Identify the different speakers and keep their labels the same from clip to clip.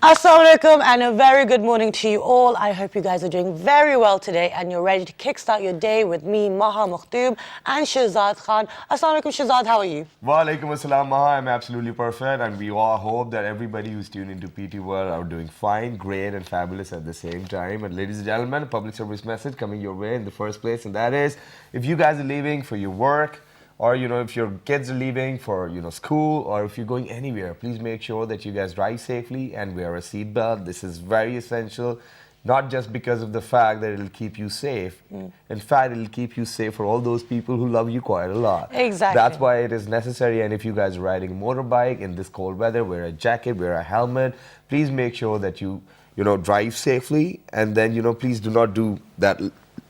Speaker 1: Assalamu alaikum and a very good morning to you all. I hope you guys are doing very well today and you're ready to kickstart your day with me, Maha Mukhtoom and Shahzad Khan. Assalamu alaikum, Shahzad, how are you?
Speaker 2: Wa alaikum assalam, Maha. I'm absolutely perfect, and we all hope that everybody who's tuned into PT World are doing fine, great, and fabulous at the same time. And ladies and gentlemen, a public service message coming your way in the first place, and that is, if you guys are leaving for your work, or if your kids are leaving for school, or if you're going anywhere, please make sure that you guys drive safely and wear a seatbelt. This is very essential, not just because of the fact that it'll keep you safe. In fact, it'll keep you safe for all those people who love you quite a lot.
Speaker 1: Exactly.
Speaker 2: That's why it is necessary. And if you guys are riding a motorbike in this cold weather, wear a jacket, wear a helmet. Please make sure that you drive safely, and then please do not do that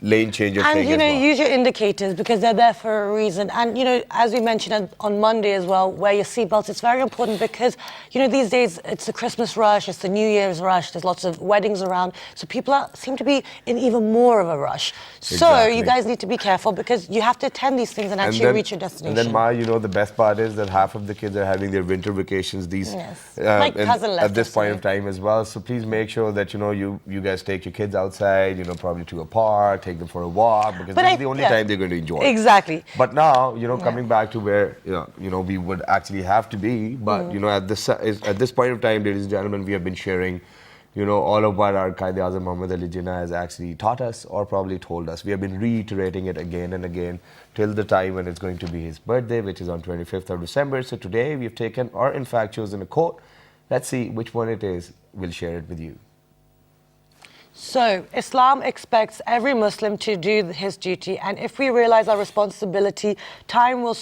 Speaker 2: lane changer thing as well.
Speaker 1: Use your indicators because they're there for a reason. And, as we mentioned on Monday as well, wear your seatbelts. It's very important because, these days it's the Christmas rush, it's the New Year's rush, there's lots of weddings around. So people seem to be in even more of a rush. So
Speaker 2: Exactly.
Speaker 1: you guys need to be careful because you have to attend these things and actually reach your destination.
Speaker 2: And then, Ma, the best part is that half of the kids are having their winter vacations
Speaker 1: My cousin left
Speaker 2: at this point of time as well. So please make sure that, you guys take your kids outside, probably to a park, take them for a walk, because this is the only time they're going to enjoy it.
Speaker 1: Exactly.
Speaker 2: But now, coming back to where, we would actually have to be, but, at this point of time, ladies and gentlemen, we have been sharing, all of what our Qaid-e-Azam Muhammad Ali Jinnah has actually taught us or probably told us. We have been reiterating it again and again till the time when it's going to be his birthday, which is on 25th of December. So today we have taken, or in fact chosen a quote. Let's see which one it is. We'll share it with you.
Speaker 1: So, Islam expects every Muslim to do his duty, and if we realize our responsibility, time will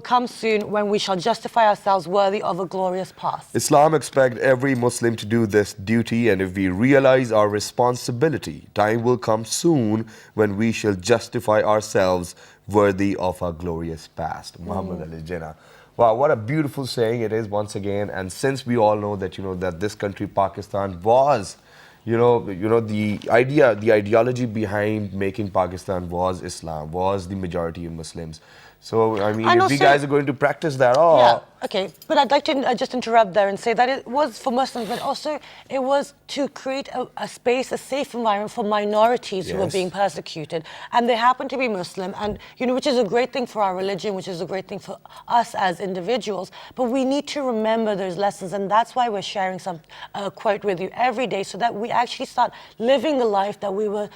Speaker 1: come soon when we shall justify ourselves worthy of a glorious past.
Speaker 2: Islam expects every Muslim to do this duty, and if we realize our responsibility, time will come soon when we shall justify ourselves worthy of a glorious past. Muhammad Ali Jinnah. Wow, what a beautiful saying it is once again. And since we all know that that this country, Pakistan, was the ideology behind making Pakistan was Islam, was the majority of Muslims. So, I mean, if you guys are going to practice that,
Speaker 1: okay. But I'd like to just interrupt there and say that it was for Muslims, but also it was to create a space, a safe environment for minorities who were being persecuted. And they happen to be Muslim, and, which is a great thing for our religion, which is a great thing for us as individuals. But we need to remember those lessons, and that's why we're sharing some quote with you every day, so that we actually start living the life that we were,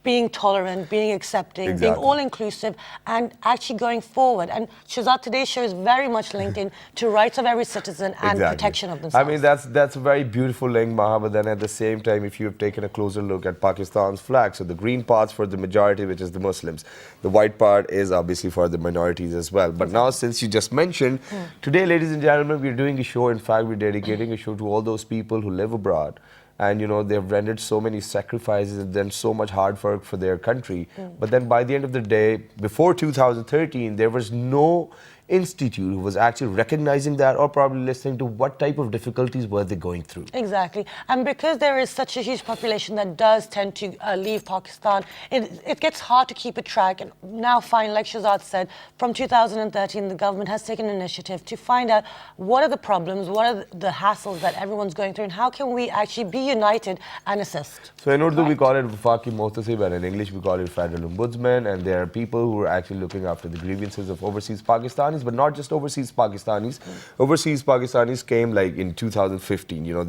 Speaker 1: being tolerant, being accepting, being all-inclusive, and actually going forward. And Shahzad, today's show is very much linked in to rights of every citizen and protection of themselves.
Speaker 2: I mean, that's a very beautiful link, Maha, but then at the same time, if you have taken a closer look at Pakistan's flag, so the green part's for the majority, which is the Muslims. The white part is obviously for the minorities as well. But now, since you just mentioned, today, ladies and gentlemen, we're doing a show. In fact, we're dedicating a show to all those people who live abroad. And, they've rendered so many sacrifices and done so much hard work for their country. But then by the end of the day, before 2013, there was no institute who was actually recognizing that or probably listening to what type of difficulties were they going through.
Speaker 1: Exactly. And because there is such a huge population that does tend to leave Pakistan, it gets hard to keep a track. And now, fine, like Shahzad said, from 2013, the government has taken an initiative to find out what are the problems, what are the hassles that everyone's going through, and how can we actually be united and assist.
Speaker 2: So in Urdu, we call it Wafaki Mohtasib, and in English, we call it Federal Ombudsman. And there are people who are actually looking after the grievances of overseas Pakistanis, but not just overseas Pakistanis. Overseas Pakistanis came like in 2015.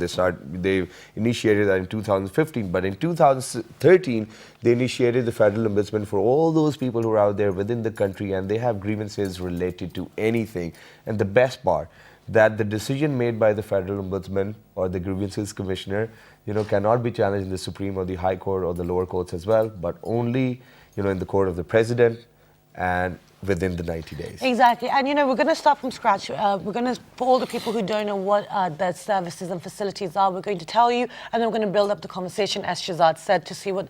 Speaker 2: They initiated that in 2015, but in 2013 they initiated the Federal Ombudsman for all those people who are out there within the country and they have grievances related to anything. And the best part, that the decision made by the Federal Ombudsman or the Grievances Commissioner, cannot be challenged in the Supreme or the High Court or the lower courts as well, but only, in the court of the President and within the 90 days.
Speaker 1: Exactly. And, we're going to start from scratch. We're going to, for all the people who don't know what their services and facilities are, we're going to tell you, and then we're going to build up the conversation, as Shahzad said, to see what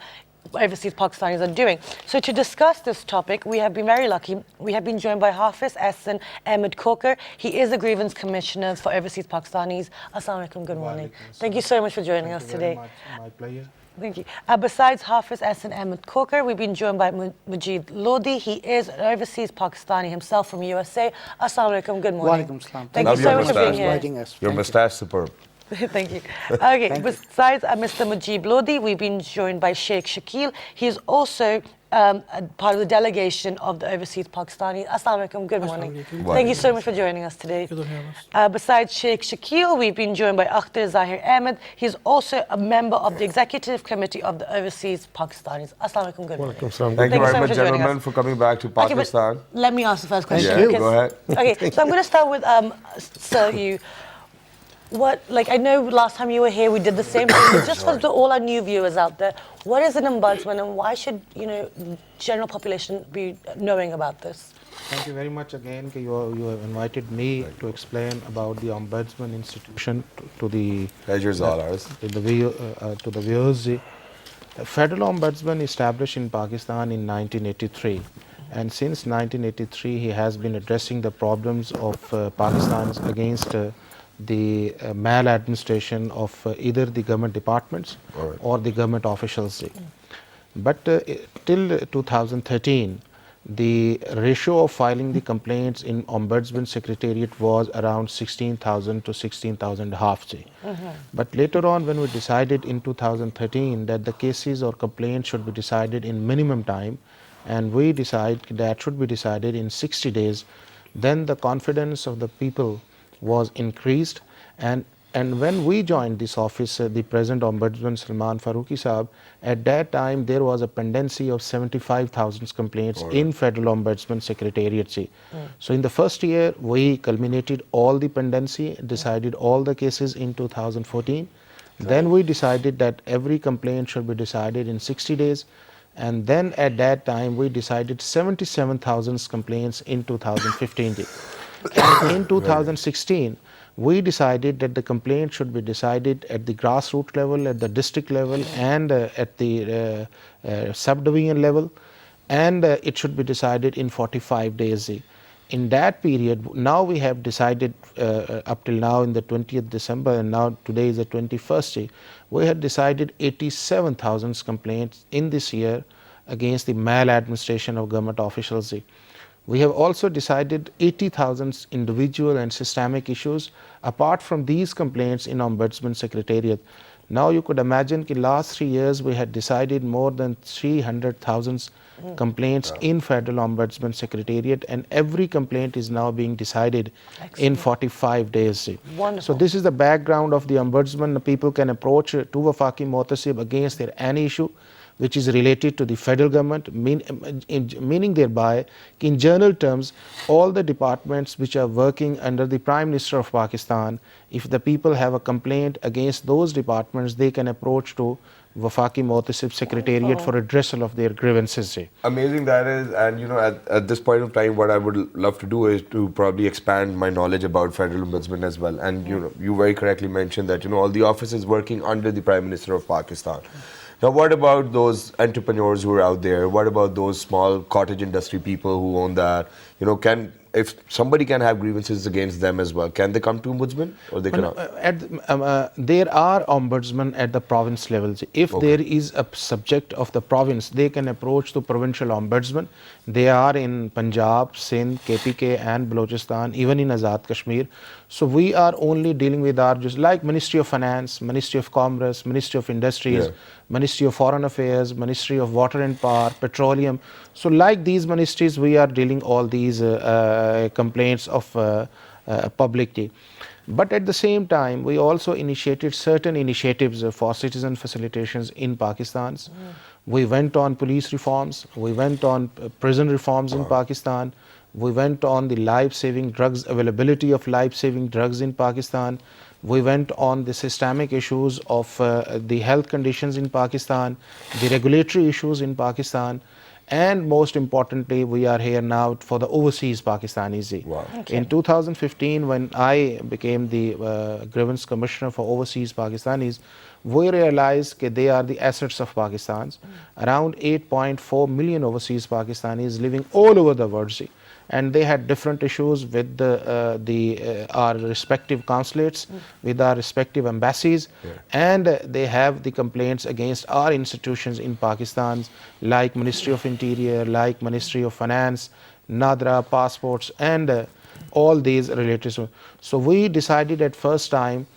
Speaker 1: overseas Pakistanis are doing. So to discuss this topic, we have been very lucky. We have been joined by Hafiz Ehsan Ahmed Kokar. He is a grievance commissioner for overseas Pakistanis. Assalamu alaikum, good morning. Thank you so much for joining us today.
Speaker 3: My pleasure.
Speaker 1: Thank you. Besides Hafiz Ehsan Ahmed Kokar, we've been joined by Majid Lodi. He is an overseas Pakistani himself from USA. Assalamu alaikum, good morning.
Speaker 3: Walaikum salam.
Speaker 1: Thank you so much for being here.
Speaker 2: Your mustache superb.
Speaker 1: Thank you. Okay, besides Mr. Mujib Lodi, we've been joined by Sheikh Shakil. He is also a part of the delegation of the overseas Pakistani. Assalamu alaikum, good morning. Thank you so much for joining us today. Besides Sheikh Shakil, we've been joined by Akhtar Zahir Ahmed. He's also a member of the executive committee of the overseas Pakistanis. Assalamu alaikum, good morning.
Speaker 2: Thank you very much, gentlemen, for coming back to Pakistan.
Speaker 1: Okay, let me ask the first question.
Speaker 2: Yeah, go ahead.
Speaker 1: Okay, so I'm going to start with Sir Hugh. I know last time you were here, we did the same thing, but just for all our new viewers out there, what is an ombudsman and why should, general population be knowing about this?
Speaker 3: Thank you very much again. You have invited me to explain about the Ombudsman institution to the
Speaker 2: Pleasure's all ours.
Speaker 3: To the viewers. The Federal Ombudsman established in Pakistan in 1983, and since 1983 he has been addressing the problems of Pakistans against the maladministration of either the government departments or the government officials. But till 2013, the ratio of filing the complaints in Ombudsman Secretariat was around 16,000 to 16,500. But later on, when we decided in 2013 that the cases or complaints should be decided in minimum time, and we decide that should be decided in 60 days, then the confidence of the people was increased, and when we joined this office, the present Ombudsman Salman Farooqi Saab, at that time there was a pendency of 75,000 complaints in Federal Ombudsman Secretariat. So in the first year we culminated all the pendency, decided all the cases in 2014. Then we decided that every complaint should be decided in 60 days. And then at that time we decided 77,000 complaints in 2015. And in 2016, we decided that the complaint should be decided at the grassroots level, at the district level, and at the subdivision level, and it should be decided in 45 days. In that period, now we have decided up till now in the 20th December, and now today is the 21st, we had decided 87,000 complaints in this year against the maladministration of government officials. We have also decided 80,000 individual and systemic issues apart from these complaints in Ombudsman Secretariat. Now you could imagine that last 3 years we had decided more than 300,000 complaints in Federal Ombudsman Secretariat, and every complaint is now being decided in 45 days.
Speaker 1: Wonderful.
Speaker 3: So this is the background of the Ombudsman. People can approach to Wafaki Mohtasib against their any issue which is related to the federal government, meaning thereby, in general terms, all the departments which are working under the Prime Minister of Pakistan, if the people have a complaint against those departments, they can approach to Wafaki Mohtasib Secretariat for redressal of their grievances.
Speaker 2: Amazing that is, and at this point of time, what I would love to do is to probably expand my knowledge about Federal Ombudsman as well. And you very correctly mentioned that all the offices working under the Prime Minister of Pakistan. Now, what about those entrepreneurs who are out there? What about those small cottage industry people who own that? If somebody can have grievances against them as well, can they come to Ombudsman or they cannot?
Speaker 3: There are Ombudsmen at the province levels. If there is a subject of the province, they can approach the provincial Ombudsman. They are in Punjab, Sindh, KPK and Balochistan, even in Azad Kashmir. So we are only dealing with our, just like Ministry of Finance, Ministry of Commerce, Ministry of Industries, Ministry of Foreign Affairs, Ministry of Water and Power, Petroleum. So like these ministries, we are dealing all these complaints of publicity. But at the same time, we also initiated certain initiatives for citizen facilitations in Pakistan. We went on police reforms, we went on prison reforms in Pakistan, we went on the life-saving drugs, availability of life-saving drugs in Pakistan. We went on the systemic issues of the health conditions in Pakistan, the regulatory issues in Pakistan, and most importantly, we are here now for the overseas Pakistanis.
Speaker 2: Wow.
Speaker 3: In 2015, when I became the grievance commissioner for overseas Pakistanis, we realized that they are the assets of Pakistan. Around 8.4 million overseas Pakistanis living all over the world. And they had different issues with our respective consulates, with our respective embassies, and they have the complaints against our institutions in Pakistan, like Ministry of Interior, like Ministry of Finance, Nadra, passports, and all these related. So we decided at first time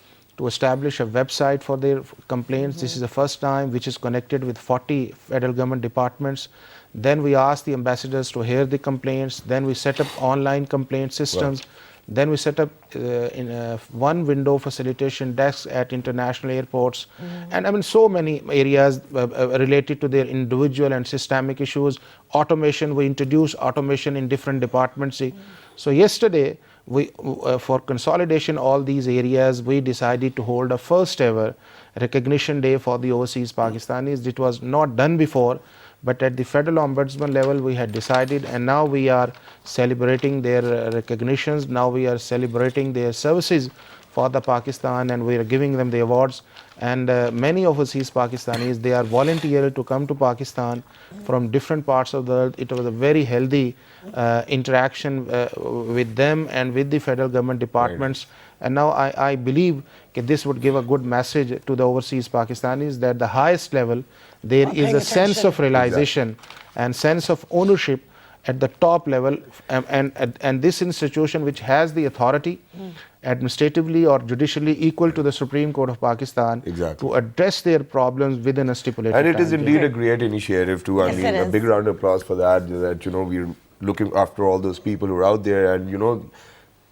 Speaker 3: to establish a website for their complaints. This is the first time which is connected with 40 federal government departments. Then we asked the ambassadors to hear the complaints. Then we set up online complaint systems. Then we set up one window facilitation desks at international airports. And I mean, so many areas related to their individual and systemic issues. Automation, we introduced automation in different departments. So yesterday, for consolidation all these areas, we decided to hold a first ever recognition day for the overseas Pakistanis. It was not done before, but at the federal ombudsman level we had decided, and now we are celebrating their recognitions. Now we are celebrating their services for the Pakistan, and we are giving them the awards. And many overseas Pakistanis, they are volunteered to come to Pakistan from different parts of the world. It was a very healthy interaction with them and with the federal government departments. And now I believe that this would give a good message to the overseas Pakistanis that the highest level there is a sense of realization and sense of ownership at the top level, and this institution which has the authority administratively or judicially equal to the Supreme Court of Pakistan to address their problems within a stipulated time.
Speaker 2: And it is indeed a great initiative too. I
Speaker 1: Yes,
Speaker 2: mean, a big round of applause for that, you know, we're looking after all those people who are out there, and you know,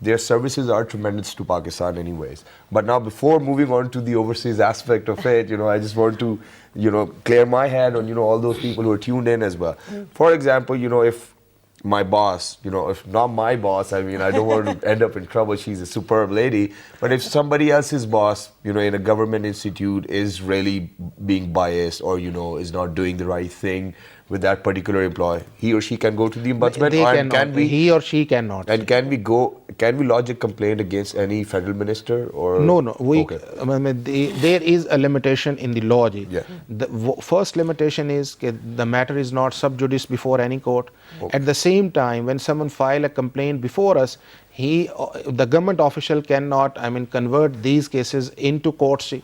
Speaker 2: their services are tremendous to Pakistan anyways. But now, before moving on to the overseas aspect of it, you know, I just want to, you know, clear my head on, you know, all those people who are tuned in as well. For example, you know, if my boss, you know, if not my boss, I mean, I don't want to end up in trouble. She's a superb lady. But if somebody else's boss, you know, in a government institute is really being biased or, you know, is not doing the right thing with that particular employee, he or she can go to the ombudsman.
Speaker 3: He or she cannot.
Speaker 2: And can we lodge a complaint against any federal minister or?
Speaker 3: No. There is a limitation in the law.
Speaker 2: Yeah.
Speaker 3: The first limitation is the matter is not sub judice before any court. At the same time, when someone file a complaint before us, the government official cannot, I mean, convert these cases into courts.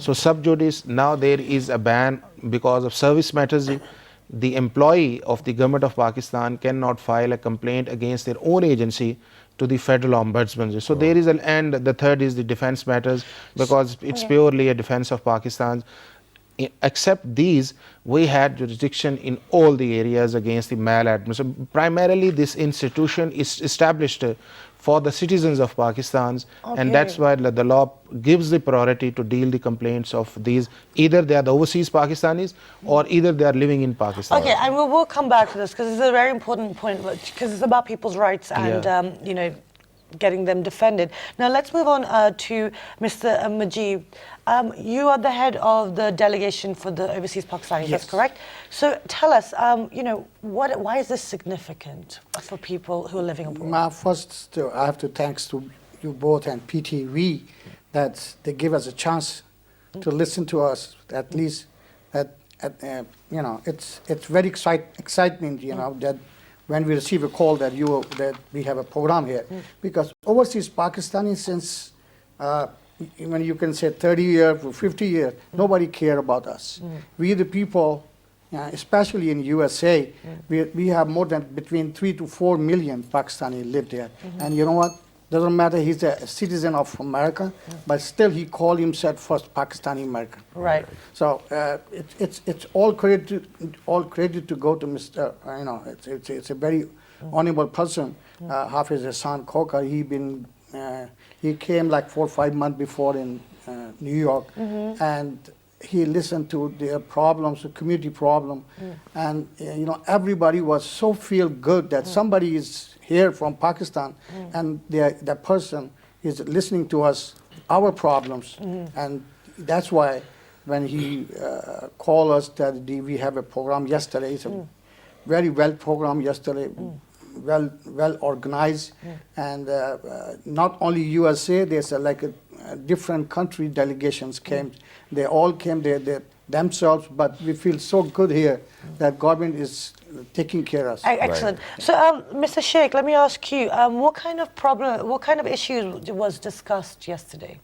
Speaker 3: So sub judice, now there is a ban because of service matters. The employee of the government of Pakistan cannot file a complaint against their own agency to the federal ombudsman. So there is and the third is the defense matters, because it's purely a defense of Pakistan. Except these, we had jurisdiction in all the areas against the maladministration. Primarily, this institution is established for the citizens of Pakistan, and that's why the law gives the priority to deal the complaints of these. Either they are the overseas Pakistanis or either they are living in Pakistan.
Speaker 1: Okay, and we'll come back to this because it's a very important point, because it's about people's rights and you know, getting them defended. Now let's move on to Mr. Majid. You are the head of the delegation for the overseas Pakistanis,
Speaker 4: Yes.
Speaker 1: that's correct? So tell us, you know, why is this significant for people who are living abroad?
Speaker 4: First, I have to thanks to you both and PTV that they give us a chance to listen to us. At least, you know, it's very excitement, you know, that when we receive a call that we have a program here, because overseas Pakistani since when you can say 30 years or 50 years, nobody care about us. We the people, especially in USA, we have more than between 3 to 4 million Pakistani live there. And you know what? Doesn't matter, he's a citizen of America, but still he called himself first Pakistani American.
Speaker 1: Right.
Speaker 4: So it's all credit to go to Mr. You know, it's a very honorable person, Hafiz Hassan Khoka. He came like 4 or 5 months before in New York, and he listened to their problems, the community problem, and you know, everybody was so feel good that somebody is here from Pakistan, and that person is listening to us, our problems, and that's why when he called us that we have a program yesterday, it's a very well program yesterday, well organized, and not only USA, there's like a different country delegations came. They all came there themselves, but we feel so good here that government is taking care of us.
Speaker 1: Excellent. So, Mr. Sheikh, let me ask you, what kind of issues was discussed yesterday?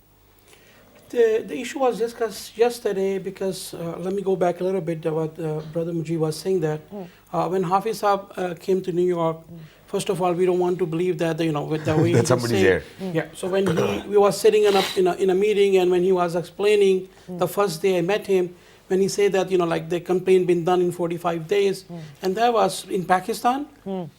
Speaker 5: The issue was discussed yesterday because, let me go back a little bit to what Brother Mujib was saying, that when Hafiz Saab came to New York, first of all, we don't want to believe that, with the way
Speaker 2: That
Speaker 5: he
Speaker 2: somebody's
Speaker 5: say-
Speaker 2: here.
Speaker 5: Yeah. So when we was sitting in a meeting, and when he was explaining the first day I met him, when he said that, like the complaint been done in 45 days, and that was in Pakistan,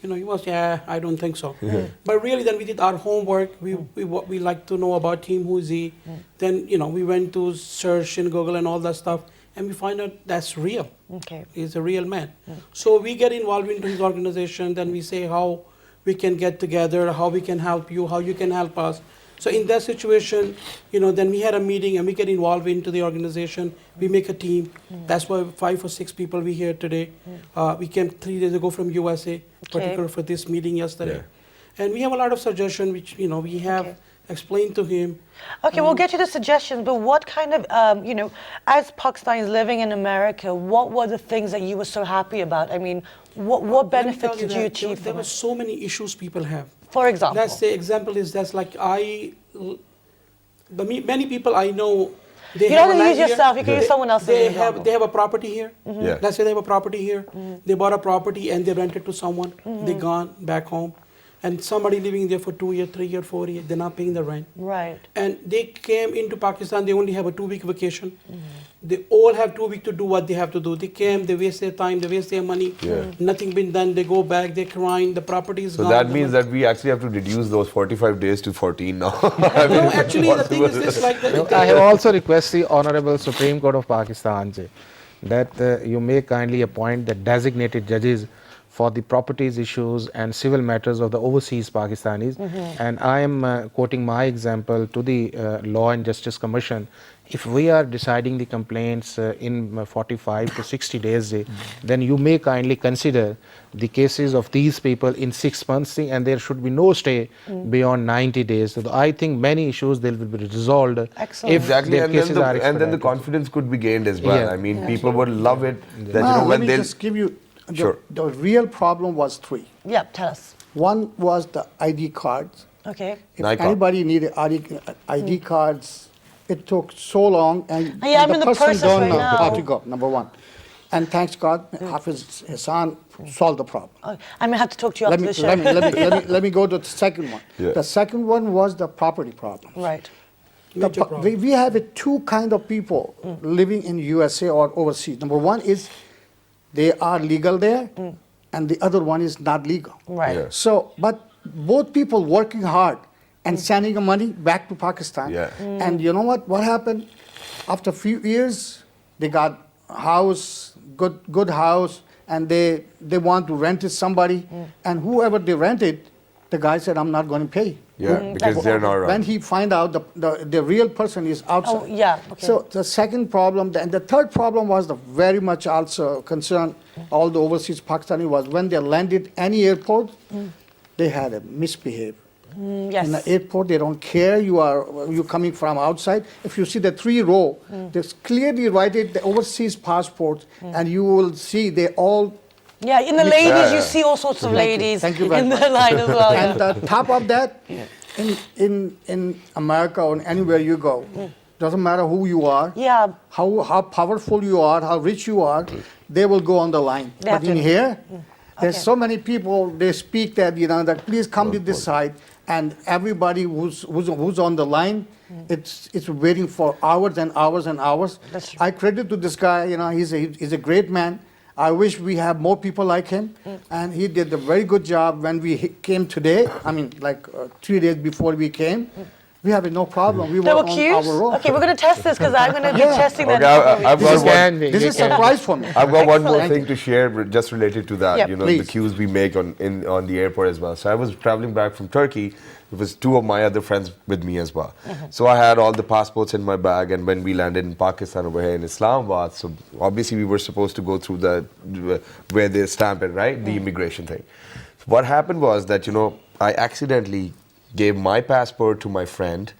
Speaker 5: he was, I don't think so. But really, then we did our homework. We like to know about him, who is he. Then, we went to search in Google and all that stuff, and we find out that's real.
Speaker 1: Okay.
Speaker 5: He's a real man. So we get involved into his organization, then we say how we can get together, how we can help you, how you can help us. So in that situation, then we had a meeting and we get involved into the organization. We make a team. That's why 5 or 6 people we here today. We came 3 days ago from USA, particularly for this meeting yesterday.
Speaker 2: Yeah.
Speaker 5: And we have a lot of suggestions which, we have explained to him.
Speaker 1: Okay, we'll get to the suggestions, but what kind of, as Pakistanis living in America, what were the things that you were so happy about? I mean, what
Speaker 5: Let me
Speaker 1: benefits
Speaker 5: tell
Speaker 1: did you
Speaker 5: that
Speaker 1: achieve
Speaker 5: There
Speaker 1: from
Speaker 5: were
Speaker 1: it?
Speaker 5: so many issues people have.
Speaker 1: For example?
Speaker 5: That's the example is that's like many people I know. They
Speaker 1: You
Speaker 5: have
Speaker 1: don't
Speaker 5: a
Speaker 1: have to
Speaker 5: land
Speaker 1: use
Speaker 5: here.
Speaker 1: yourself, you can use someone else's
Speaker 5: They
Speaker 1: example.
Speaker 5: have a property here.
Speaker 2: Yeah.
Speaker 5: Let's say they have a property here. They bought a property and they rented to someone. They gone back home, and somebody living there for 2 years, 3 years, 4 years. They're not paying the rent.
Speaker 1: Right.
Speaker 5: And they came into Pakistan. They only have a 2-week vacation. They all have 2 weeks to do what they have to do. They came, they waste their time, they waste their money.
Speaker 2: Yeah.
Speaker 5: Nothing been done. They go back, they're crying. The property is
Speaker 2: So
Speaker 5: gone.
Speaker 2: that
Speaker 5: the
Speaker 2: means
Speaker 5: money-
Speaker 2: that we actually have to reduce those 45 days to 14 now.
Speaker 5: No, actually, the thing is this: like
Speaker 3: I have also request the Honorable Supreme Court of Pakistan that you may kindly appoint the designated judges for the properties issues and civil matters of the overseas Pakistanis. And I am quoting my example to the Law and Justice Commission. If we are deciding the complaints in 45 to 60 days, then you may kindly consider the cases of these people in 6 months, and there should be no stay beyond 90 days. So I think many issues they will be resolved
Speaker 1: Excellent.
Speaker 3: if
Speaker 2: Exactly,
Speaker 3: their
Speaker 2: and then,
Speaker 3: cases are
Speaker 2: and then the
Speaker 3: expedited.
Speaker 2: confidence could be gained as well.
Speaker 3: Yeah.
Speaker 2: I mean, people would love it that
Speaker 4: Let
Speaker 2: when
Speaker 4: me
Speaker 2: they'll.
Speaker 4: just give you,
Speaker 2: Sure.
Speaker 4: the real problem was 3.
Speaker 1: Yeah, tell us.
Speaker 4: One was the ID cards.
Speaker 1: Okay.
Speaker 4: If
Speaker 2: Nikon.
Speaker 4: anybody needed ID cards, it took so long, and,
Speaker 1: Yeah, I'm
Speaker 4: and
Speaker 1: in
Speaker 4: the
Speaker 1: the
Speaker 4: person
Speaker 1: process
Speaker 4: don't
Speaker 1: right
Speaker 4: know
Speaker 1: now.
Speaker 4: how to go, number one. And thanks God, Hafiz Hassan solved the problem.
Speaker 1: Oh, I'm gonna have to talk to you
Speaker 4: Let
Speaker 1: after
Speaker 4: me,
Speaker 1: the show.
Speaker 4: let me go to the second one.
Speaker 2: Yeah.
Speaker 4: The second one was the property problem.
Speaker 1: Right.
Speaker 5: Major problem.
Speaker 4: We have 2 kind of people living in USA or overseas. Number one is they are legal there, and the other one is not legal.
Speaker 1: Right.
Speaker 2: Yeah.
Speaker 4: So, but both people working hard and sending the money back to Pakistan.
Speaker 2: Yeah.
Speaker 4: And you know what? What happened? After a few years, they got house, good house, and they want to rent it somebody. And whoever they rented, the guy said, "I'm not going to pay."
Speaker 2: Yeah, because they're not
Speaker 4: When
Speaker 2: around.
Speaker 4: he find out the real person is outside.
Speaker 1: Oh, yeah, okay.
Speaker 4: So the second problem, and the third problem was the very much also concern all the overseas Pakistani was when they landed any airport, they had a misbehave.
Speaker 1: Yes.
Speaker 4: In the airport, they don't care you coming from outside. If you see the 3 row, they clearly write it the overseas passports, and you will see they all.
Speaker 1: Yeah, in the ladies, you
Speaker 2: Yeah.
Speaker 1: see all sorts of
Speaker 4: Thank you.
Speaker 1: ladies
Speaker 4: Thank you very
Speaker 1: in the
Speaker 4: much.
Speaker 1: line as well.
Speaker 4: And
Speaker 1: Yeah.
Speaker 4: on top of that, in America or anywhere you go, doesn't matter who you are,
Speaker 1: Yeah.
Speaker 4: how powerful you are, how rich you are, they will go on the line.
Speaker 1: They
Speaker 4: But
Speaker 1: have
Speaker 4: in
Speaker 1: to-
Speaker 4: here, there's
Speaker 1: Okay.
Speaker 4: so many people, they speak that, that please come to this side, and everybody who's on the line, it's waiting for hours and hours and hours.
Speaker 1: That's true.
Speaker 4: I credit to this guy, he's a great man. I wish we have more people like him, and he did a very good job when we came today. I mean, like 3 days before we came, we have no problem. We were
Speaker 1: There were
Speaker 4: on
Speaker 1: queues?
Speaker 4: our own.
Speaker 1: Okay, we're going to test this because I'm going to be testing that.
Speaker 2: Okay,
Speaker 1: in a couple of
Speaker 2: I've
Speaker 1: weeks.
Speaker 2: got
Speaker 3: This
Speaker 2: one.
Speaker 3: can be-
Speaker 4: This
Speaker 3: we
Speaker 4: is
Speaker 3: can-
Speaker 4: surprise for me.
Speaker 2: I've got one more
Speaker 1: Excellent.
Speaker 2: thing to share just related to that.
Speaker 1: Yeah,
Speaker 2: the
Speaker 4: please.
Speaker 2: queues we make on the airport as well. So I was traveling back from Turkey. It was 2 of my other friends with me as well. So I had all the passports in my bag, and when we landed in Pakistan over here in Islamabad, so obviously we were supposed to go through where they stamp it, right? The immigration thing. So what happened was that, I accidentally gave my passport to my friend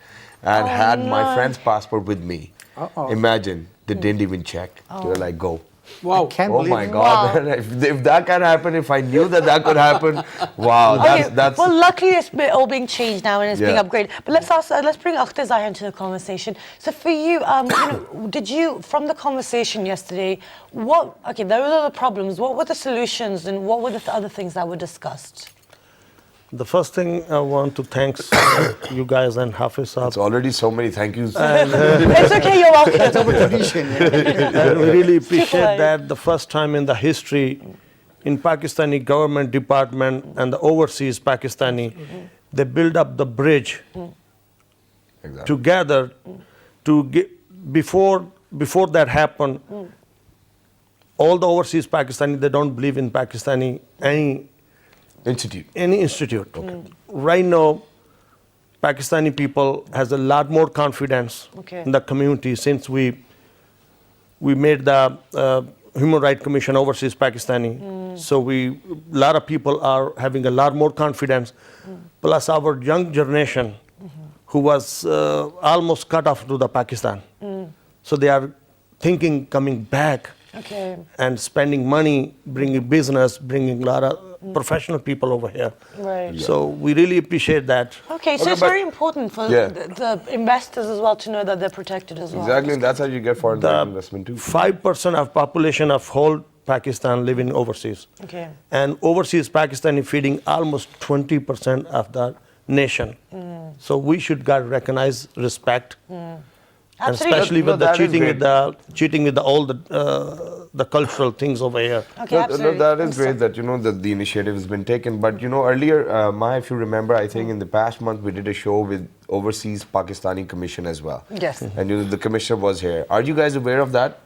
Speaker 2: and had my friend's passport with me.
Speaker 4: Uh-oh.
Speaker 2: Imagine, they didn't even check. They were like, go.
Speaker 5: Wow.
Speaker 4: Can't
Speaker 2: Oh
Speaker 4: believe
Speaker 2: my
Speaker 4: it.
Speaker 2: God!
Speaker 1: Wow.
Speaker 2: If that can happen, if I knew that could happen, wow!
Speaker 1: Okay,
Speaker 2: That's
Speaker 1: well, luckily it's all being changed now and it's being
Speaker 2: Yeah.
Speaker 1: upgraded. But let's bring Akhtar Zahir into the conversation. So for you, did you, from the conversation yesterday, there were the problems. What were the solutions, and what were the other things that were discussed?
Speaker 6: The first thing I want to thank you guys and Hafiz Saab.
Speaker 2: It's already so many thank yous.
Speaker 1: It's okay, you're welcome.
Speaker 4: That's our tradition. Yeah.
Speaker 6: And we really appreciate
Speaker 1: Super.
Speaker 6: that the first time in the history in Pakistani government department and the overseas Pakistani, they build up the bridge
Speaker 2: Exactly.
Speaker 6: together to get, before that happened, all the overseas Pakistani, they don't believe in Pakistani, any institute. Right now, Pakistani people has a lot more confidence in the community since we made the Human Rights Commission overseas Pakistani. So a lot of people are having a lot more confidence. Plus our young generation who was almost cut off to the Pakistan. So they are thinking coming back and spending money, bringing business, bringing a lot of professional people over here.
Speaker 1: Right.
Speaker 6: So we really appreciate that.
Speaker 1: Okay, so it's very important for the investors as well to know that they're protected as well.
Speaker 2: Exactly, and that's how you get foreign direct investment too.
Speaker 6: 5% of population of whole Pakistan living overseas.
Speaker 1: Okay.
Speaker 6: And overseas Pakistani feeding almost 20% of the nation. So we should get recognize respect. And
Speaker 1: Absolutely.
Speaker 6: especially
Speaker 2: No,
Speaker 6: with the
Speaker 2: that is
Speaker 6: cheating with all the cultural things over here.
Speaker 1: Okay, absolutely.
Speaker 2: That is great that that the initiative has been taken. But earlier, Maya, if you remember, I think in the past month we did a show with Overseas Pakistani Commission as well.
Speaker 1: Yes.
Speaker 2: And the commissioner was here. Are you guys aware of that?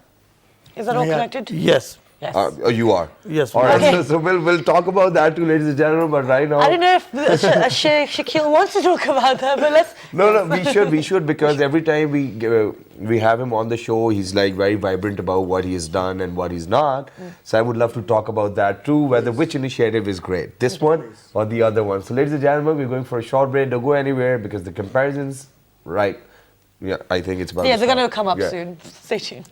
Speaker 1: Is that all connected?
Speaker 6: Yes.
Speaker 1: Yes.
Speaker 2: You are.
Speaker 6: Yes.
Speaker 2: All right.
Speaker 1: Okay.
Speaker 2: So we'll talk about that too, ladies and gentlemen. But right now,
Speaker 1: I don't know if Shaquille wants to talk about that, but let's.
Speaker 2: No, we should because every time we have him on the show, he's like very vibrant about what he has done and what he's not. So I would love to talk about that too, which initiative is great, this one or the other one. So ladies and gentlemen, we're going for a short break. Don't go anywhere because the comparisons, right? Yeah, I think it's about.
Speaker 1: Yeah, they're
Speaker 2: start.
Speaker 1: going to come up
Speaker 2: Yeah.
Speaker 1: soon. Stay tuned.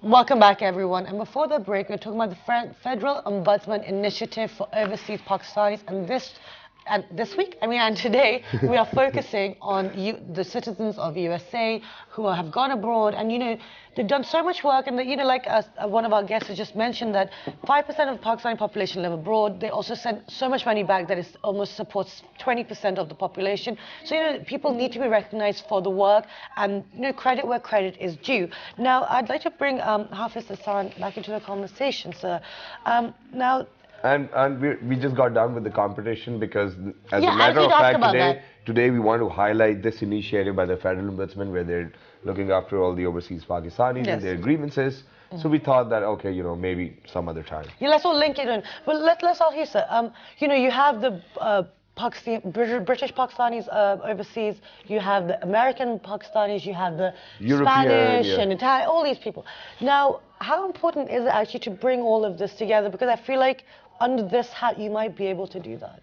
Speaker 1: Welcome back, everyone. And before the break, we're talking about the Federal Ombudsman Initiative for Overseas Pakistanis. And this week, and today, we are focusing on the citizens of USA who have gone abroad. And, they've done so much work. And, like one of our guests has just mentioned that 5% of the Pakistani population live abroad. They also send so much money back that it almost supports 20% of the population. So, people need to be recognized for the work and, credit where credit is due. Now, I'd like to bring Hafiz Hassan back into the conversation, sir. Now,
Speaker 2: And we just got done with the competition because, as
Speaker 1: Yeah,
Speaker 2: a matter
Speaker 1: I
Speaker 2: of
Speaker 1: talked
Speaker 2: fact,
Speaker 1: about
Speaker 2: today we want to highlight this initiative by the Federal Ombudsman where they're looking after all the overseas Pakistanis and
Speaker 1: Yes.
Speaker 2: their grievances. So we thought that, okay, maybe some other time.
Speaker 1: Yeah, let's all link it in. But let's all hear, sir. You have the British Pakistanis overseas. You have the American Pakistanis. You have the
Speaker 2: European,
Speaker 1: Spanish
Speaker 2: yeah.
Speaker 1: and Italian. All these people. Now, how important is it actually to bring all of this together? Because I feel like under this hat, you might be able to do that.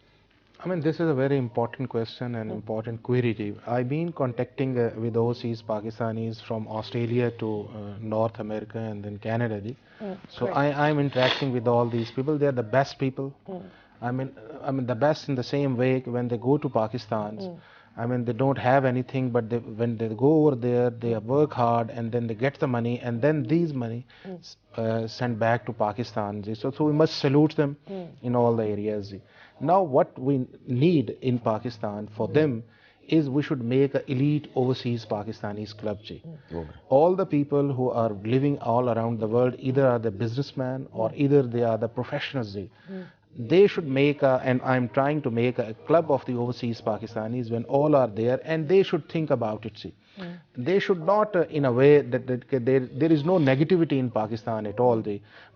Speaker 3: I mean, this is a very important question and important query. I've been contacting with overseas Pakistanis from Australia to North America and then Canada. So I'm interacting with all these people. They are the best people. I mean, the best in the same way when they go to Pakistan. I mean, they don't have anything, but when they go over there, they work hard and then they get the money, and then these money sent back to Pakistan. So we must salute them in all the areas. Now, what we need in Pakistan for them is we should make an elite overseas Pakistanis club. All the people who are living all around the world, either are the businessmen or either they are the professionals. They should make and I'm trying to make a club of the overseas Pakistanis when all are there, and they should think about it. They should not in a way that there is no negativity in Pakistan at all,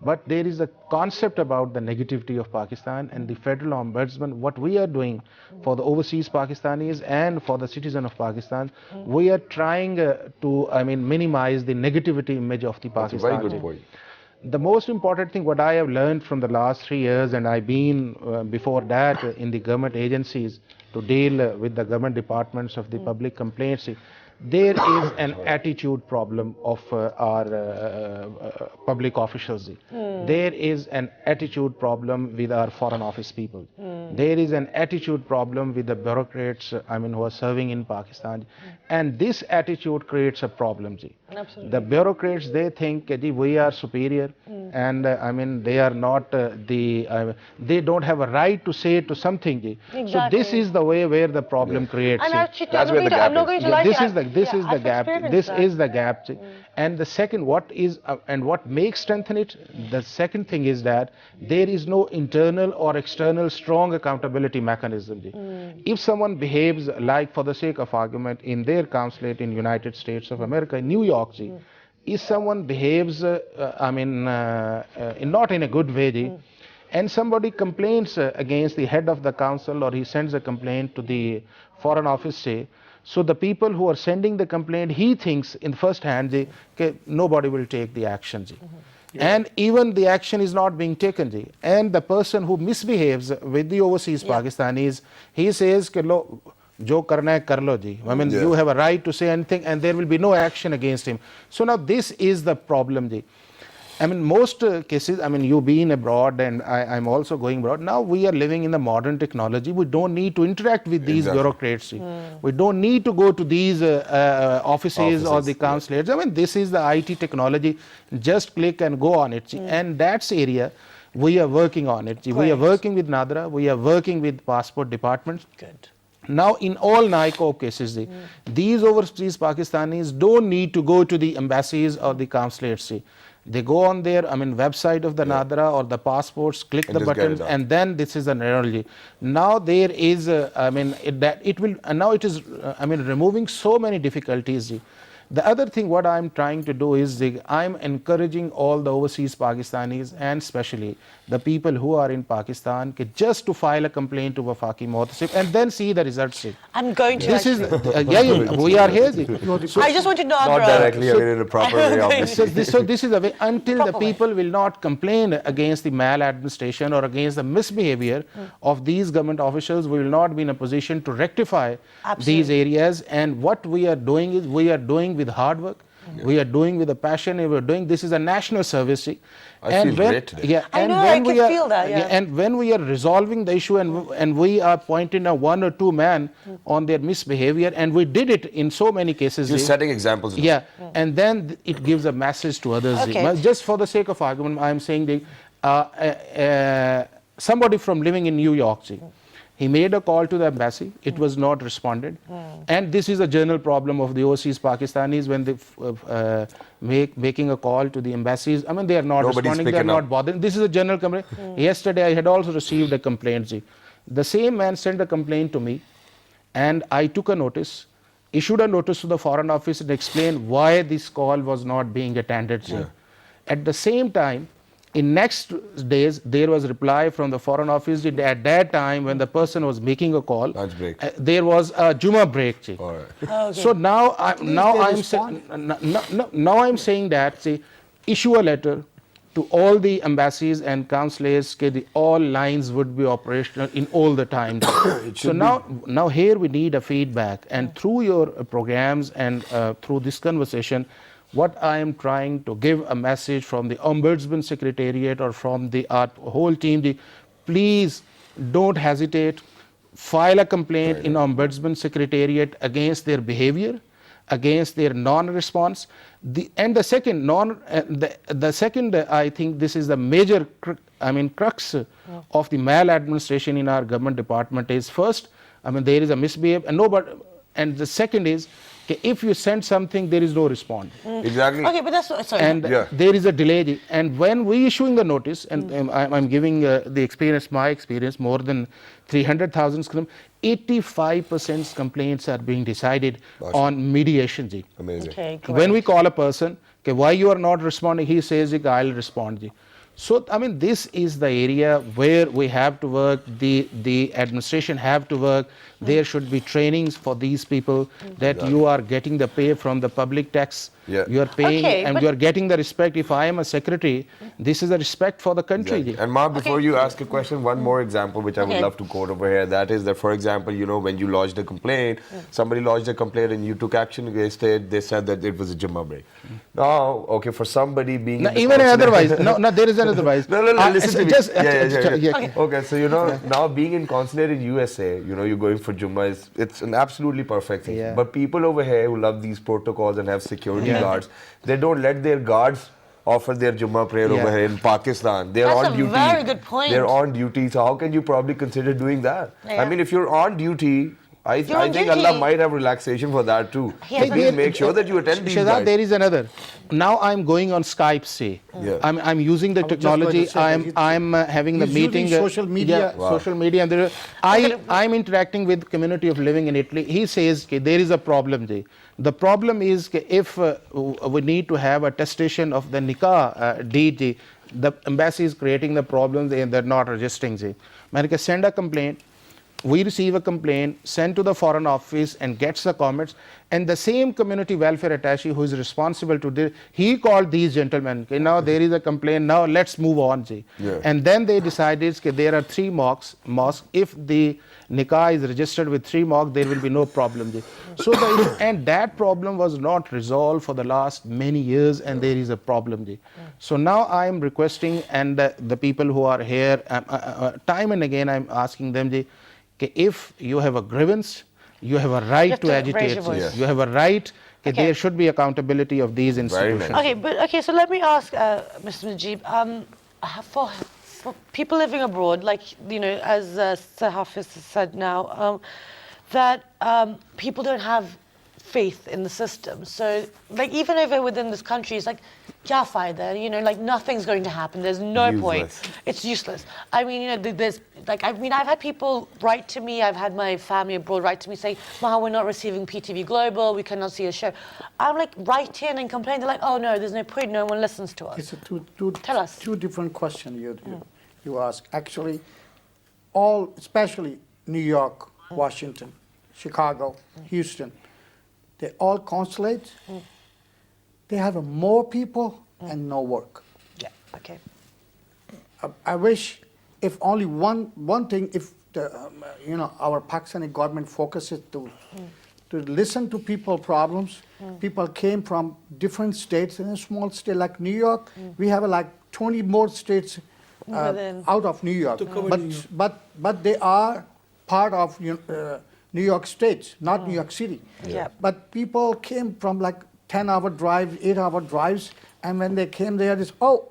Speaker 3: but there is a concept about the negativity of Pakistan, and the Federal Ombudsman, what we are doing for the overseas Pakistanis and for the citizen of Pakistan, we are trying to minimize the negativity image of the Pakistan.
Speaker 2: That's a very good point.
Speaker 3: The most important thing what I have learned from the last 3 years, and I've been before that in the government agencies to deal with the government departments of the public complaints, there is an attitude problem of our public officials. There is an attitude problem with our foreign office people. There is an attitude problem with the bureaucrats, who are serving in Pakistan. And this attitude creates a problem.
Speaker 1: Absolutely.
Speaker 3: The bureaucrats, they think we are superior, and they are not they don't have a right to say to something.
Speaker 1: Exactly.
Speaker 3: So this is the way where the problem creates.
Speaker 1: And actually,
Speaker 2: That's where the gap
Speaker 1: I'm not going to
Speaker 2: is.
Speaker 1: lie to you.
Speaker 3: This is the gap. This
Speaker 1: that.
Speaker 3: is the gap. And the second, what makes strengthen it? The second thing is that there is no internal or external strong accountability mechanism. If someone behaves like, for the sake of argument, in their consulate in United States of America, in New York, if someone behaves, not in a good way, and somebody complains against the head of the council, or he sends a complaint to the foreign office, so the people who are sending the complaint, he thinks in first hand, nobody will take the action. And even the action is not being taken. And the person who misbehaves with the overseas Pakistanis, he says, jo karna hai kar lo ji. You have a right to say anything, and there will be no action against him. So now this is the problem. Most cases, you've been abroad and I'm also going abroad. Now we are living in the modern technology. We don't need to interact with these bureaucrats. We don't need to go to these offices or the consulates. This is the IT technology. Just click and go on it. And that's area we are working on it. We are working with NADRA. We are working with passport departments.
Speaker 1: Good.
Speaker 3: Now, in all NICOP cases, these overseas Pakistanis don't need to go to the embassies or the consulates. They go on their website of the NADRA or the passports, click the buttons, and then this is an analogy. Now there is, now it is, removing so many difficulties. The other thing what I'm trying to do is I'm encouraging all the overseas Pakistanis, and especially the people who are in Pakistan, just to file a complaint to Wafaki Muhtasib and then see the results.
Speaker 1: I'm going to.
Speaker 3: This is we are here.
Speaker 1: So, I just want to know.
Speaker 2: Not directly, in a proper way. Obviously.
Speaker 3: So this is a way until the people will not complain against the maladministration or against the misbehavior of these government officials, we will not be in a position to rectify these areas. And what we are doing is we are doing with hard work. We are doing with a passion, and we are doing this is a national service.
Speaker 2: I feel great today.
Speaker 1: I know, I can feel that.
Speaker 3: And when we are resolving the issue and we are pointing out 1 or 2 men on their misbehavior, and we did it in so many cases.
Speaker 2: You're setting examples.
Speaker 3: And then it gives a message to others.
Speaker 1: Okay.
Speaker 3: Just for the sake of argument, I am saying somebody from living in New York, He made a call to the embassy. It was not responded. And this is a general problem of the overseas Pakistanis when they making a call to the embassies. I mean, they are not
Speaker 2: Nobody's
Speaker 3: responding. They are
Speaker 2: picking
Speaker 3: not
Speaker 2: up.
Speaker 3: bothering. This is a general complaint. Yesterday, I had also received a complaint. The same man sent a complaint to me, and I took a notice, issued a notice to the Foreign Office and explained why this call was not being attended. At the same time, in next days, there was reply from the Foreign Office. At that time, when the person was making a call,
Speaker 2: Lunch break.
Speaker 3: there was a Juma break.
Speaker 2: All right.
Speaker 1: Okay.
Speaker 3: So now, now I'm saying that issue a letter to all the embassies and consulates. All lines would be operational in all the time. So now here we need a feedback, and through your programs and through this conversation, what I am trying to give a message from the Ombudsman Secretariat or from the whole team, please don't hesitate, file a complaint in Ombudsman Secretariat against their behavior, against their non-response. The second, I think this is the major, crux of the maladministration in our government department is first, there is a misbehavior, and the second is, if you send something, there is no response.
Speaker 2: Exactly.
Speaker 1: Okay, but that's sorry.
Speaker 3: And there is a delay. And when we issuing the notice, and I'm giving my experience, more than 300,000 85% complaints are being decided on mediation.
Speaker 2: Amazing.
Speaker 1: Okay,
Speaker 3: When
Speaker 1: great.
Speaker 3: we call a person, why you are not responding, he says, I'll respond. So, this is the area where we have to work, the administration have to work. There should be trainings for these people that you are getting the pay from the public tax. You are paying and you are getting the respect. If I am a secretary, this is a respect for the country.
Speaker 2: Exactly. And Ma, before you ask a question, one more example which I would love to quote over here. That is that, for example, when you lodged a complaint, somebody lodged a complaint and you took action against it, they said that it was a Jumma break. Now, for somebody being...
Speaker 3: No, even otherwise. No, there is an otherwise.
Speaker 2: No, listen to me. Okay, so, now being in consulate in USA, you're going for Jumma, it's an absolutely perfect thing.
Speaker 3: Yeah.
Speaker 2: But people over here who love these protocols and have security guards, they don't let their guards offer their Jumma prayer over here in Pakistan. They're
Speaker 1: That's
Speaker 2: on
Speaker 1: a
Speaker 2: duty.
Speaker 1: very good point.
Speaker 2: They're on duty. So how can you probably consider doing that?
Speaker 1: Yeah.
Speaker 2: If you're on duty, I
Speaker 1: You're on
Speaker 2: think
Speaker 1: duty.
Speaker 2: Allah might have relaxation for that too.
Speaker 1: Yes,
Speaker 2: Please make sure that you attend these
Speaker 3: Shahzad,
Speaker 2: guys.
Speaker 3: there is another. Now I'm going on Skype,
Speaker 2: Yeah.
Speaker 3: I'm using the
Speaker 4: was just going to
Speaker 3: technology.
Speaker 4: say that
Speaker 3: I'm having the
Speaker 4: he's using
Speaker 3: meeting.
Speaker 4: social media.
Speaker 3: Yeah, social media. And I'm interacting with community of living in Italy. He says there is a problem. The problem is if we need to have a attestation of the nikah deed, the embassy is creating the problems and they're not registering. I send a complaint. We receive a complaint, send to the Foreign Office and gets the comments, and the same community welfare attaché who is responsible to this, he called these gentlemen, now there is a complaint, now let's move on. And then they decided there are 3 mosques, if the nikah is registered with 3 mosques, there will be no problem. So and that problem was not resolved for the last many years, and there is a problem. So now I am requesting, and the people who are here, time and again I am asking them, if you have a grievance, you have a right to agitate. You have a right. There should be accountability of these institutions.
Speaker 1: Okay, so let me ask Mr. Najib, for people living abroad, like, as Sir Hafiz said now, that people don't have faith in the system. So, like, even over within this country, it's like, kya fayda, like, nothing's going to happen. There's no point. It's useless. There's, I've had people write to me, I've had my family abroad write to me saying, Maha, we're not receiving PTV Global, we cannot see a show. I'm like, write in and complain. They're like, oh no, there's no point, no one listens to us.
Speaker 4: It's
Speaker 1: Tell us.
Speaker 4: two different questions you ask. Actually, especially New York, Washington, Chicago, Houston, they all consulates. They have more people and no work.
Speaker 1: Yeah, okay.
Speaker 4: I wish if only one thing, if our Pakistani government focuses to listen to people problems. People came from different states. In a small state like New York, we have like 20 more states out of New York. But they are part of New York State, not New York City.
Speaker 1: Yeah.
Speaker 4: But people came from like 10-hour drives, 8-hour drives, and when they came there, they said, oh,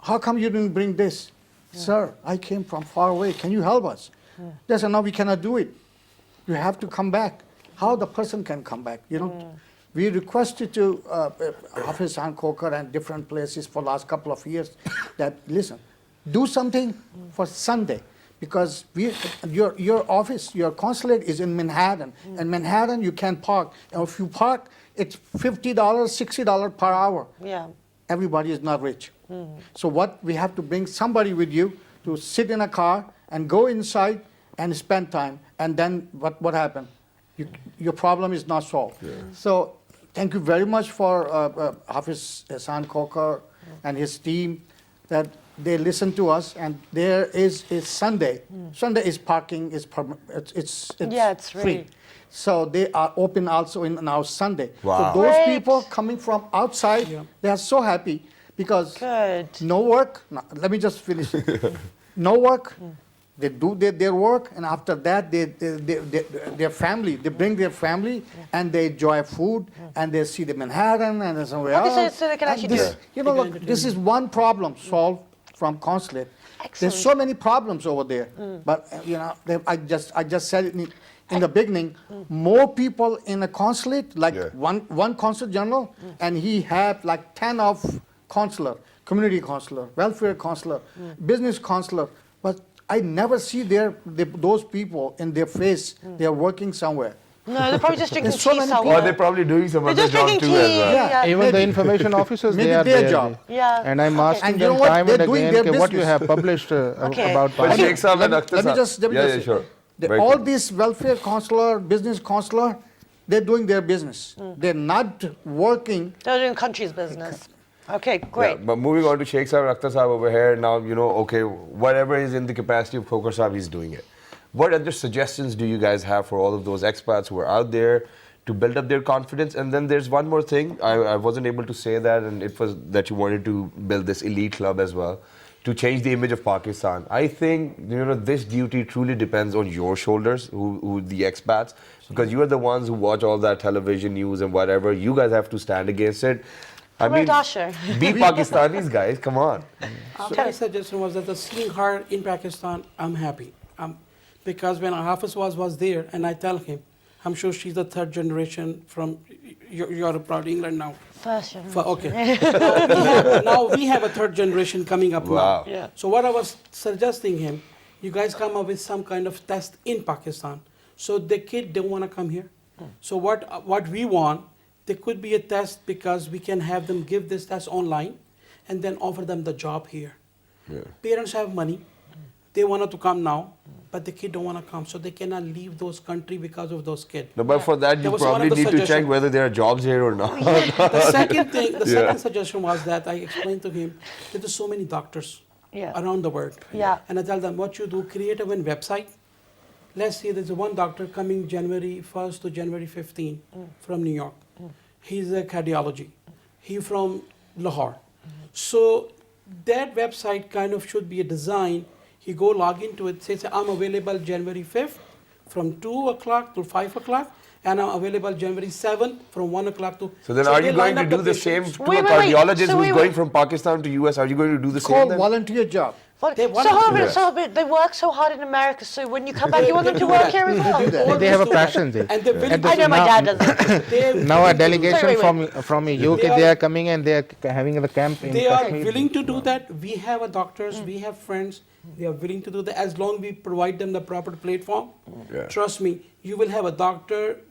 Speaker 4: how come you didn't bring this? Sir, I came from far away. Can you help us? They said, no, we cannot do it. You have to come back. How the person can come back? We requested to Hafiz Khan Kokar and different places for last couple of years that, listen, do something for Sunday. Because your office, your consulate is in Manhattan. And Manhattan, you can park. And if you park, it's $50, $60 per hour.
Speaker 1: Yeah.
Speaker 4: Everybody is not rich. So what we have to bring somebody with you to sit in a car and go inside and spend time. And then what happened? Your problem is not solved. So thank you very much for Hafiz Khan Kokar and his team that they listen to us, and there is Sunday. Sunday is parking, it's
Speaker 1: it's
Speaker 4: free.
Speaker 1: free.
Speaker 4: So they are open also in now Sunday.
Speaker 2: Wow.
Speaker 4: So those
Speaker 1: Great.
Speaker 4: people coming from outside, they are so happy because
Speaker 1: Good.
Speaker 4: no work. No, let me just finish. No work. They do their work, and after that, their family, they bring their family, and they enjoy food, and they see the Manhattan and somewhere
Speaker 1: Okay,
Speaker 4: else.
Speaker 1: so they can
Speaker 4: And
Speaker 1: actually
Speaker 4: this,
Speaker 1: do
Speaker 4: look, this is one problem solved from consulate. There's so many problems over there, but I just said it in the beginning. More people in a consulate, like one consul general, and he have like 10 of consular, community consular, welfare consular, business consular, but I never see those people in their face. They are working somewhere.
Speaker 1: No, they're probably just drinking
Speaker 4: There's so
Speaker 1: tea
Speaker 4: many
Speaker 1: somewhere.
Speaker 2: Or they're probably doing some
Speaker 1: They're
Speaker 2: other
Speaker 1: just
Speaker 2: job
Speaker 1: drinking
Speaker 2: too
Speaker 1: tea.
Speaker 2: as well.
Speaker 4: Yeah.
Speaker 3: Even the
Speaker 4: maybe.
Speaker 3: information officers,
Speaker 4: Maybe
Speaker 3: they are
Speaker 4: their
Speaker 3: there.
Speaker 4: job.
Speaker 1: Yeah.
Speaker 3: And I'm
Speaker 1: Okay.
Speaker 3: asking
Speaker 4: And you
Speaker 3: them
Speaker 4: know what?
Speaker 3: time
Speaker 4: They're
Speaker 3: and
Speaker 4: doing
Speaker 3: again,
Speaker 4: their
Speaker 3: okay, what you
Speaker 4: business.
Speaker 3: have published
Speaker 1: Okay.
Speaker 3: about
Speaker 2: But
Speaker 3: Pakistan.
Speaker 2: Sheikh Saab and Akhtar
Speaker 4: Let me
Speaker 2: Saab-
Speaker 4: just
Speaker 2: yeah,
Speaker 4: say,
Speaker 2: sure.
Speaker 4: all
Speaker 2: Very
Speaker 4: these welfare consular, business consular, they're doing their business. They're not working.
Speaker 1: They're doing country's business. Okay,
Speaker 2: Yeah,
Speaker 1: great.
Speaker 2: but moving on to Sheikh Saab and Akhtar Saab over here, now, okay, whatever is in the capacity of Kokar Saab, he's doing it. What other suggestions do you guys have for all of those expats who are out there to build up their confidence? And then there's one more thing, I wasn't able to say that, and it was that you wanted to build this elite club as well, to change the image of Pakistan. I think, this duty truly depends on your shoulders, who the expats, because you are the ones who watch all that television news and whatever. You guys have to stand against it. I
Speaker 1: We're
Speaker 2: mean,
Speaker 1: Dasher.
Speaker 2: be Pakistanis, guys, come on.
Speaker 5: My suggestion was that the seeing her in Pakistan, I'm happy. Because when Hafiz was there, and I tell him, I'm sure she's the third generation from, you're proud England now.
Speaker 1: First generation.
Speaker 5: Okay. now we have a third generation coming up
Speaker 2: Wow.
Speaker 5: now.
Speaker 1: Yeah.
Speaker 5: So what I was suggesting him, you guys come up with some kind of test in Pakistan. So the kid don't want to come here. So what we want, there could be a test because we can have them give this test online and then offer them the job here.
Speaker 2: Yeah.
Speaker 5: Parents have money. They wanted to come now, but the kid don't want to come. So they cannot leave those country because of those kids.
Speaker 2: No, but for that,
Speaker 5: That
Speaker 2: you
Speaker 5: was one
Speaker 2: probably
Speaker 5: of the
Speaker 2: need to check
Speaker 5: suggestions.
Speaker 2: whether there are jobs here or not.
Speaker 5: The second suggestion was that I explained to him that there's so many doctors
Speaker 1: Yeah.
Speaker 5: around the world.
Speaker 1: Yeah.
Speaker 5: And I tell them what you do, create a one website. Let's say there's one doctor coming January 1st to January 15 from New York. He's a cardiology. He's from Lahore. So that website kind of should be a design. He go log into it, says I'm available January 5th from 2 o'clock to 5 o'clock, and I'm available January 7th from 1 o'clock to...
Speaker 2: So then are
Speaker 5: they
Speaker 2: you going
Speaker 5: line
Speaker 2: to
Speaker 5: up
Speaker 2: do the same
Speaker 5: patients.
Speaker 2: to
Speaker 1: Wait,
Speaker 2: a
Speaker 1: wait, wait.
Speaker 2: cardiologist
Speaker 1: So
Speaker 2: who's
Speaker 1: wait,
Speaker 2: going
Speaker 1: wait.
Speaker 2: from Pakistan to US? Are you going to do the same
Speaker 4: Called
Speaker 2: then?
Speaker 4: volunteer job.
Speaker 1: What?
Speaker 5: They
Speaker 1: So
Speaker 5: want to
Speaker 1: hold
Speaker 5: do
Speaker 1: on,
Speaker 2: that.
Speaker 1: so they work so hard in America, so when you come back, you want them to work here as well?
Speaker 3: They have a passion there.
Speaker 5: And they're willing
Speaker 1: I know my
Speaker 3: Now-
Speaker 1: dad does it.
Speaker 3: Now a delegation
Speaker 1: Sorry, wait.
Speaker 3: from UK,
Speaker 5: They
Speaker 3: they
Speaker 5: are-
Speaker 3: are coming and they are having the camp in
Speaker 5: They are
Speaker 3: Kashmir.
Speaker 5: willing to do that. We have a doctors, we have friends. They are willing to do that as long we provide them the proper platform.
Speaker 2: Yeah.
Speaker 5: Trust me, you will have a doctor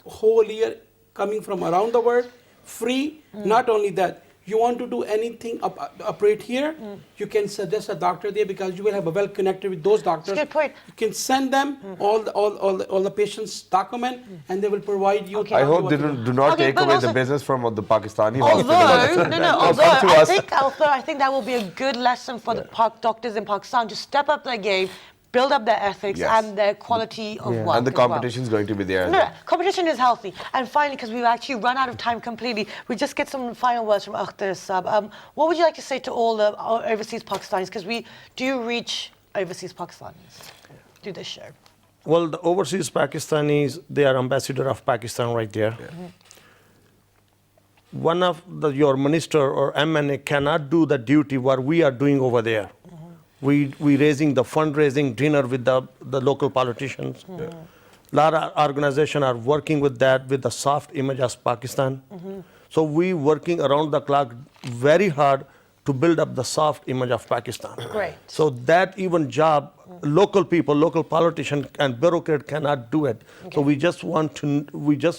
Speaker 5: whole year coming from around the world, free. Not only that, you want to do anything operate here, you can suggest a doctor there because you will have a well connected with those doctors.
Speaker 1: That's a good point.
Speaker 5: You can send them all the patient's document, and they will provide you.
Speaker 2: I hope they do not
Speaker 1: Okay,
Speaker 2: take
Speaker 1: but
Speaker 2: away the
Speaker 1: also-
Speaker 2: business from the Pakistani
Speaker 1: Although,
Speaker 2: hospitals.
Speaker 1: I think that will be a good lesson for the doctors in Pakistan to step up their game, build up their ethics
Speaker 2: Yes.
Speaker 1: and their quality of work.
Speaker 2: And the
Speaker 1: as well.
Speaker 2: competition is going to be there. as
Speaker 1: No,
Speaker 2: well.
Speaker 1: competition is healthy. And finally, because we've actually run out of time completely, we just get some final words from Akhtar Saab. What would you like to say to all the overseas Pakistanis? Because we do reach overseas Pakistanis through this show.
Speaker 6: Well, the overseas Pakistanis, they are ambassador of Pakistan right there. One of your minister or MNA cannot do the duty what we are doing over there. We raising the fundraising dinner with the local politicians. A lot of organizations are working with that, with the soft image of Pakistan. So we working around the clock very hard to build up the soft image of Pakistan.
Speaker 1: Great.
Speaker 6: So that even job, local people, local politicians and bureaucrats cannot do it. So we just want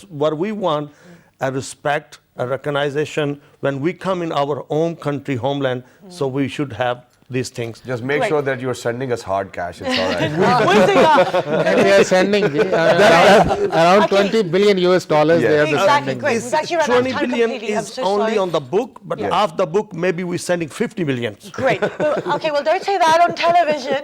Speaker 6: what we want, a respect, a recognition when we come in our own country, homeland. So we should have these things.
Speaker 2: Just make
Speaker 1: Great.
Speaker 2: sure that you're sending us hard cash. It's all right.
Speaker 1: We'll see, yeah.
Speaker 3: And we are sending around
Speaker 1: Okay.
Speaker 3: 20 billion US dollars.
Speaker 2: Yes.
Speaker 3: They are the
Speaker 1: Exactly,
Speaker 3: sending.
Speaker 1: great. We've actually run out of
Speaker 6: 20
Speaker 1: time
Speaker 6: billion
Speaker 1: completely. I'm
Speaker 6: is
Speaker 1: so
Speaker 6: only
Speaker 1: sorry.
Speaker 6: on the book, but
Speaker 2: Yeah.
Speaker 6: off the book, maybe we're sending 50 million.
Speaker 1: Great. Okay, well, don't say that on television.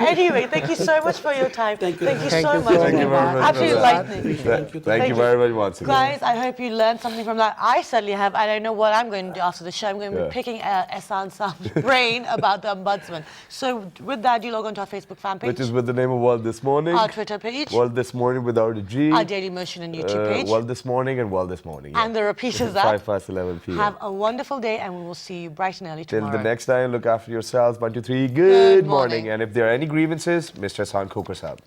Speaker 1: Anyway, thank you so much for your time.
Speaker 5: Thank you.
Speaker 1: Thank you
Speaker 3: Thank
Speaker 1: so
Speaker 3: you
Speaker 1: much.
Speaker 3: so
Speaker 2: Thank you very much.
Speaker 1: Absolutely
Speaker 2: for that.
Speaker 1: lightning.
Speaker 2: Thank you very much once again.
Speaker 1: Guys, I hope you learned something from that. I certainly have, and I know what I'm going to do after the show. I'm going to be
Speaker 2: Yeah.
Speaker 1: picking Ehsan Sam's brain about the Ombudsman. So with that, you log on to our Facebook fan page,
Speaker 2: Which is with the name of World This Morning.
Speaker 1: our Twitter page,
Speaker 2: World This Morning without a G.
Speaker 1: our Daily Motion and YouTube page,
Speaker 2: World This Morning and World This Morning.
Speaker 1: and the repeat is
Speaker 2: 5
Speaker 1: that.
Speaker 2: past 11 p.m.
Speaker 1: Have a wonderful day, and we will see you bright and early
Speaker 2: Till
Speaker 1: tomorrow.
Speaker 2: the next time, look after yourselves. 1, 2, 3. Good
Speaker 1: Good
Speaker 2: morning.
Speaker 1: morning.
Speaker 2: And if there are any grievances, Mr. San Khokar Saab.